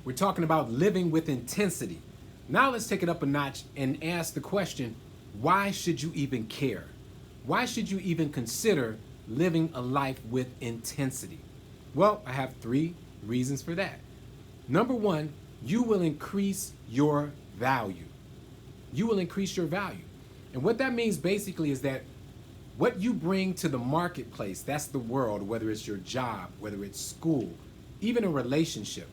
We're talking about living with intensity. Now let's take it up a notch and ask the question, why should you even care? Why should you even consider living a life with intensity? Well, I have 3 reasons for that. Number 1, you will increase your value. You will increase your value. And what that means basically is that what you bring to the marketplace, that's the world, whether it's your job, whether it's school, even a relationship,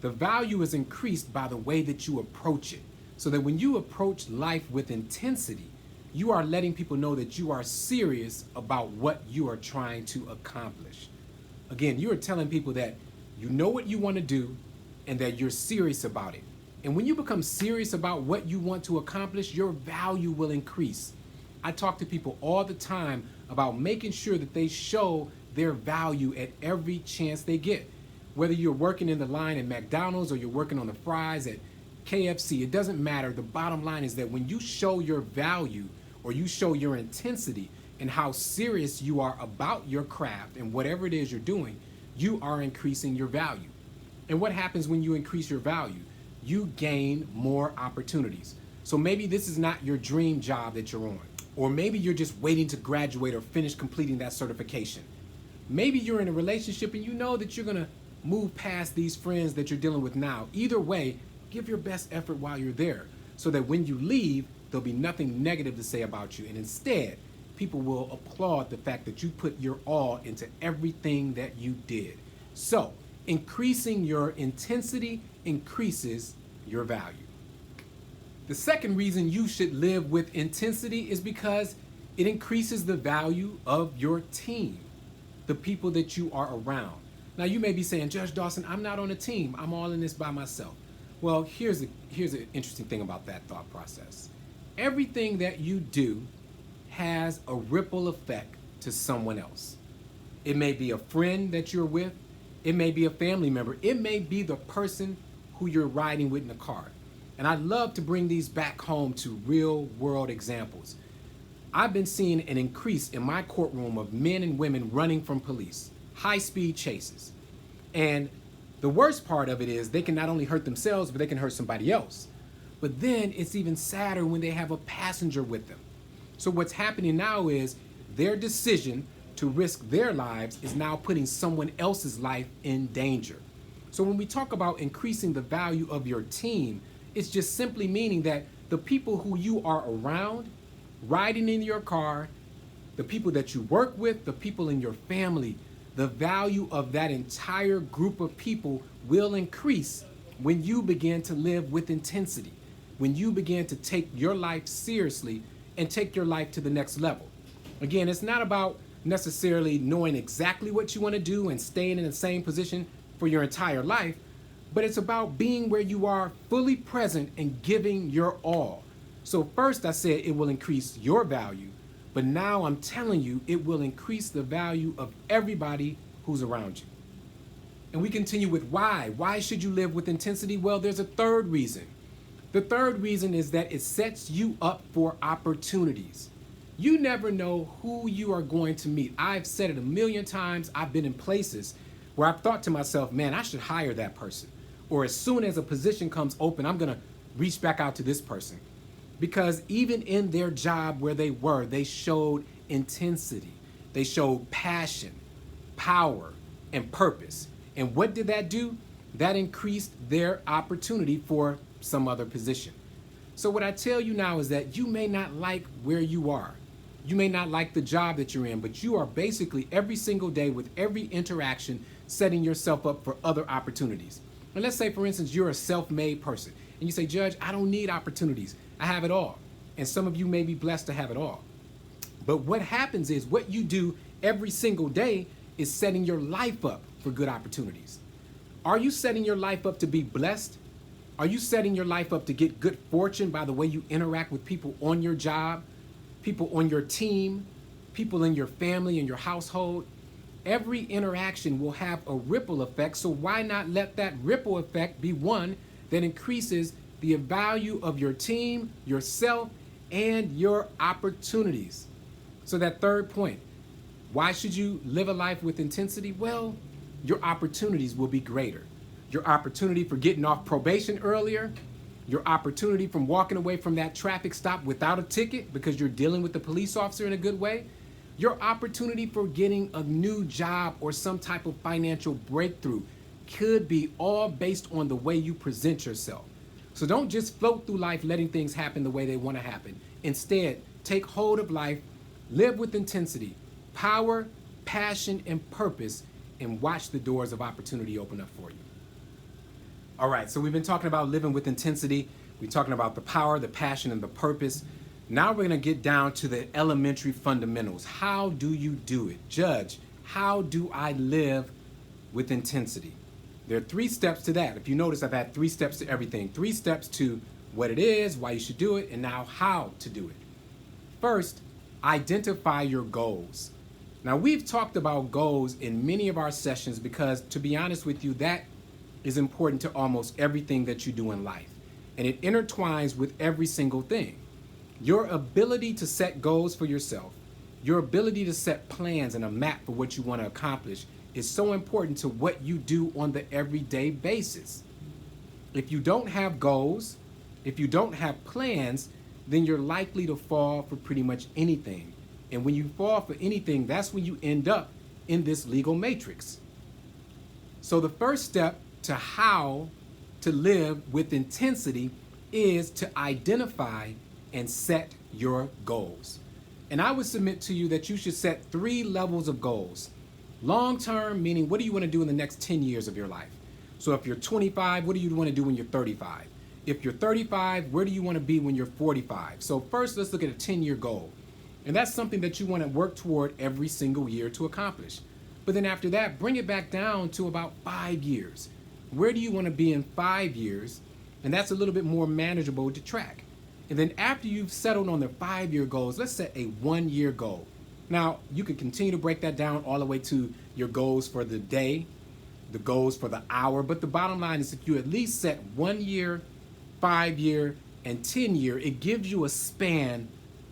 the value is increased by the way that you approach it. So that when you approach life with intensity, you are letting people know that you are serious about what you are trying to accomplish. Again, you are telling people that you know what you want to do and that you're serious about it. And when you become serious about what you want to accomplish, your value will increase. I talk to people all the time about making sure that they show their value at every chance they get. Whether you're working in the line at McDonald's or you're working on the fries at KFC, it doesn't matter. The bottom line is that when you show your value or you show your intensity and how serious you are about your craft and whatever it is you're doing, you are increasing your value. And what happens when you increase your value? You gain more opportunities. So maybe this is not your dream job that you're on, or maybe you're just waiting to graduate or finish completing that certification. Maybe you're in a relationship and you know that you're gonna move past these friends that you're dealing with now. Either way, give your best effort while you're there so that when you leave, there'll be nothing negative to say about you. And instead, people will applaud the fact that you put your all into everything that you did. So, increasing your intensity increases your value. The second reason you should live with intensity is because it increases the value of your team, the people that you are around. Now you may be saying, Judge Dawson, I'm not on a team. I'm all in this by myself. Well, here's an interesting thing about that thought process. Everything that you do has a ripple effect to someone else. It may be a friend that you're with. It may be a family member. It may be the person who you're riding with in the car. And I love to bring these back home to real world examples. I've been seeing an increase in my courtroom of men and women running from police, high-speed chases. And the worst part of it is they can not only hurt themselves, but they can hurt somebody else. But then it's even sadder when they have a passenger with them. So what's happening now is their decision to risk their lives is now putting someone else's life in danger. So when we talk about increasing the value of your team, it's just simply meaning that the people who you are around, riding in your car, the people that you work with, the people in your family, the value of that entire group of people will increase when you begin to live with intensity, when you begin to take your life seriously and take your life to the next level. Again, it's not about necessarily knowing exactly what you want to do and staying in the same position for your entire life, but it's about being where you are fully present and giving your all. So first I said it will increase your value, but now I'm telling you it will increase the value of everybody who's around you. And we continue with why. Why should you live with intensity? Well, there's a third reason. The third reason is that it sets you up for opportunities. You never know who you are going to meet. I've said it a million times. I've been in places where I've thought to myself, man, I should hire that person. Or as soon as a position comes open, I'm going to reach back out to this person. Because even in their job where they were, they showed intensity. They showed passion, power, and purpose. And what did that do? That increased their opportunity for some other position. So what I tell you now is that you may not like where you are. You may not like the job that you're in, but you are basically every single day with every interaction setting yourself up for other opportunities. And let's say, for instance, you're a self-made person and you say, Judge, I don't need opportunities. I have it all. And some of you may be blessed to have it all. But what happens is what you do every single day is setting your life up for good opportunities. Are you setting your life up to be blessed? Are you setting your life up to get good fortune by the way you interact with people on your job, people on your team, people in your family and your household? Every interaction will have a ripple effect, so why not let that ripple effect be one that increases the value of your team, yourself, and your opportunities? So that third point, why should you live a life with intensity? Well, your opportunities will be greater. your opportunity for getting off probation earlier, your opportunity from walking away from that traffic stop without a ticket because you're dealing with the police officer in a good way, your opportunity for getting a new job or some type of financial breakthrough could be all based on the way you present yourself. So don't just float through life letting things happen the way they want to happen. Instead, take hold of life, live with intensity, power, passion, and purpose, and watch the doors of opportunity open up for you. All right, so we've been talking about living with intensity. We're talking about the power, the passion, and the purpose. Now we're going to get down to the elementary fundamentals. How do you do it? Judge, how do I live with intensity? There are 3 steps to that. If you notice, I've had 3 steps to everything. 3 steps to what it is, why you should do it, and now how to do it. First, identify your goals. Now, we've talked about goals in many of our sessions because, to be honest with you, that is important to almost everything that you do in life. And it intertwines with every single thing. Your ability to set goals for yourself, your ability to set plans and a map for what you want to accomplish is so important to what you do on the everyday basis. If you don't have goals, if you don't have plans, then you're likely to fall for pretty much anything. And when you fall for anything, that's when you end up in this legal matrix. So the first step to how to live with intensity is to identify and set your goals. And I would submit to you that you should set 3 levels of goals. Long term, meaning what do you want to do in the next 10 years of your life? So if you're 25, what do you want to do when you're 35? If you're 35, where do you want to be when you're 45? So first, let's look at a 10-year goal. And that's something that you want to work toward every single year to accomplish. But then after that, bring it back down to about 5 years. Where do you want to be in 5 years? And that's a little bit more manageable to track. And then after you've settled on the 5-year goals, let's set a 1-year goal. Now, you can continue to break that down all the way to your goals for the day, the goals for the hour. But the bottom line is if you at least set 1 year, 5-year, and 10-year, it gives you a span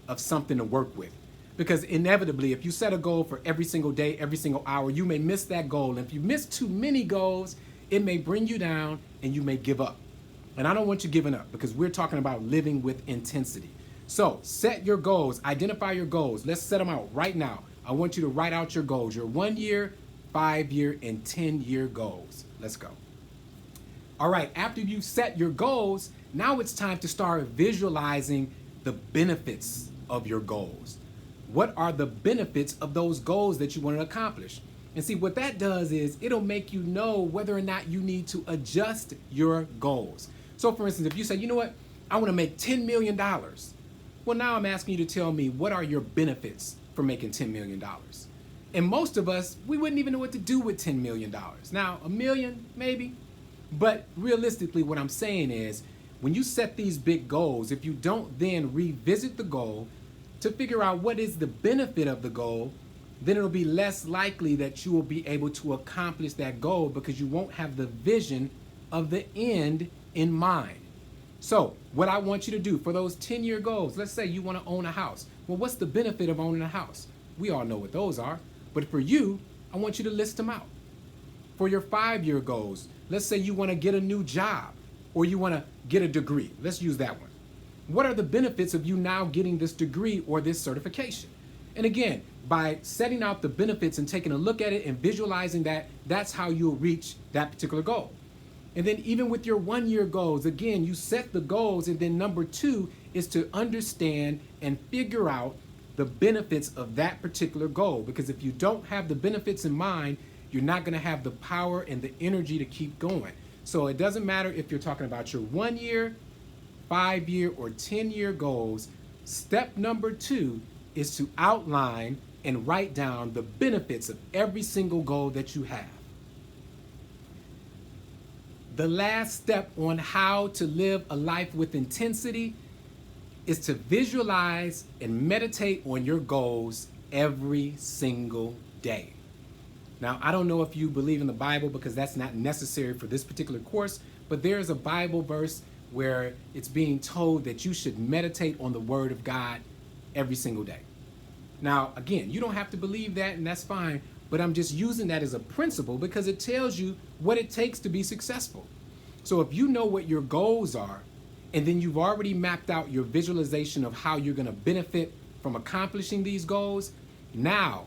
of something to work with. Because inevitably, if you set a goal for every single day, every single hour, you may miss that goal. And if you miss too many goals, it may bring you down and you may give up. And I don't want you giving up because we're talking about living with intensity. So set your goals, identify your goals. Let's set them out right now. I want you to write out your goals, your 1 year, 5-year, and 10-year goals. Let's go. All right, after you've set your goals, now it's time to start visualizing the benefits of your goals. What are the benefits of those goals that you want to accomplish? And see, what that does is it'll make you know whether or not you need to adjust your goals. So for instance, if you say, you know what, I want to make $10 million. Well, now I'm asking you to tell me what are your benefits for making $10 million? And most of us, we wouldn't even know what to do with $10 million. Now, $1 million, maybe. But realistically, what I'm saying is when you set these big goals, if you don't then revisit the goal to figure out what is the benefit of the goal, then it'll be less likely that you will be able to accomplish that goal because you won't have the vision of the end in mind. So what I want you to do for those 10-year goals, let's say you want to own a house. Well, what's the benefit of owning a house? We all know what those are. But for you, I want you to list them out. For your 5-year goals, let's say you want to get a new job or you want to get a degree. Let's use that one. What are the benefits of you now getting this degree or this certification? And again, by setting out the benefits and taking a look at it and visualizing that, that's how you'll reach that particular goal. And then even with your 1-year goals, again, you set the goals, and then number 2 is to understand and figure out the benefits of that particular goal. Because if you don't have the benefits in mind, you're not going to have the power and the energy to keep going. So it doesn't matter if you're talking about your 1 year, 5-year, or 10-year goals. Step number 2 is to outline and write down the benefits of every single goal that you have. The last step on how to live a life with intensity is to visualize and meditate on your goals every single day. Now, I don't know if you believe in the Bible because that's not necessary for this particular course, but there is a Bible verse where it's being told that you should meditate on the Word of God every single day. Now, again, you don't have to believe that, and that's fine, but I'm just using that as a principle because it tells you what it takes to be successful. So if you know what your goals are, and then you've already mapped out your visualization of how you're going to benefit from accomplishing these goals, now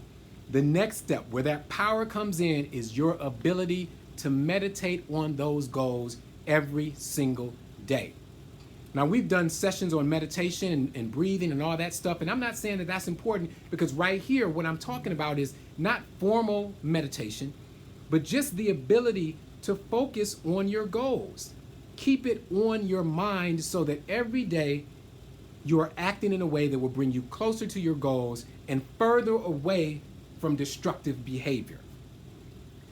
the next step where that power comes in is your ability to meditate on those goals every single day. Now, we've done sessions on meditation and breathing and all that stuff, and I'm not saying that that's important, because right here, what I'm talking about is not formal meditation, but just the ability to focus on your goals. Keep it on your mind so that every day you are acting in a way that will bring you closer to your goals and further away from destructive behavior.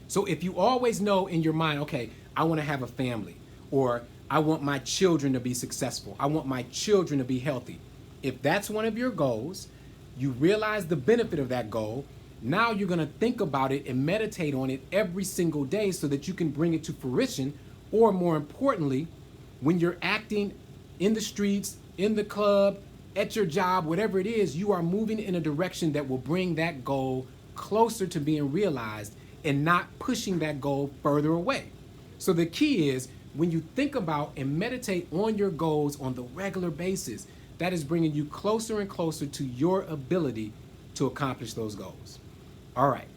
So if you always know in your mind, okay, I want to have a family, or I want my children to be successful, I want my children to be healthy. If that's one of your goals, you realize the benefit of that goal, now you're going to think about it and meditate on it every single day so that you can bring it to fruition. Or more importantly, when you're acting in the streets, in the club, at your job, whatever it is, you are moving in a direction that will bring that goal closer to being realized and not pushing that goal further away. So the key is, when you think about and meditate on your goals on the regular basis, that is bringing you closer and closer to your ability to accomplish those goals. All right.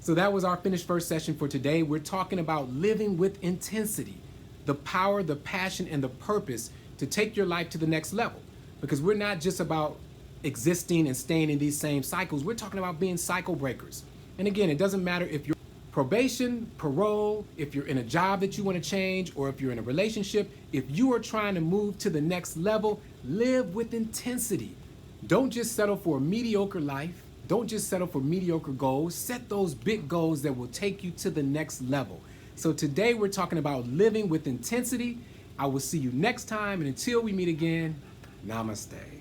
So that was our finished first session for today. We're talking about living with intensity, the power, the passion, and the purpose to take your life to the next level. Because we're not just about existing and staying in these same cycles. We're talking about being cycle breakers. And again, it doesn't matter if you're probation, parole, if you're in a job that you want to change, or if you're in a relationship. If you are trying to move to the next level, live with intensity. Don't just settle for a mediocre life. Don't just settle for mediocre goals. Set those big goals that will take you to the next level. So today we're talking about living with intensity. I will see you next time, and until we meet again, namaste.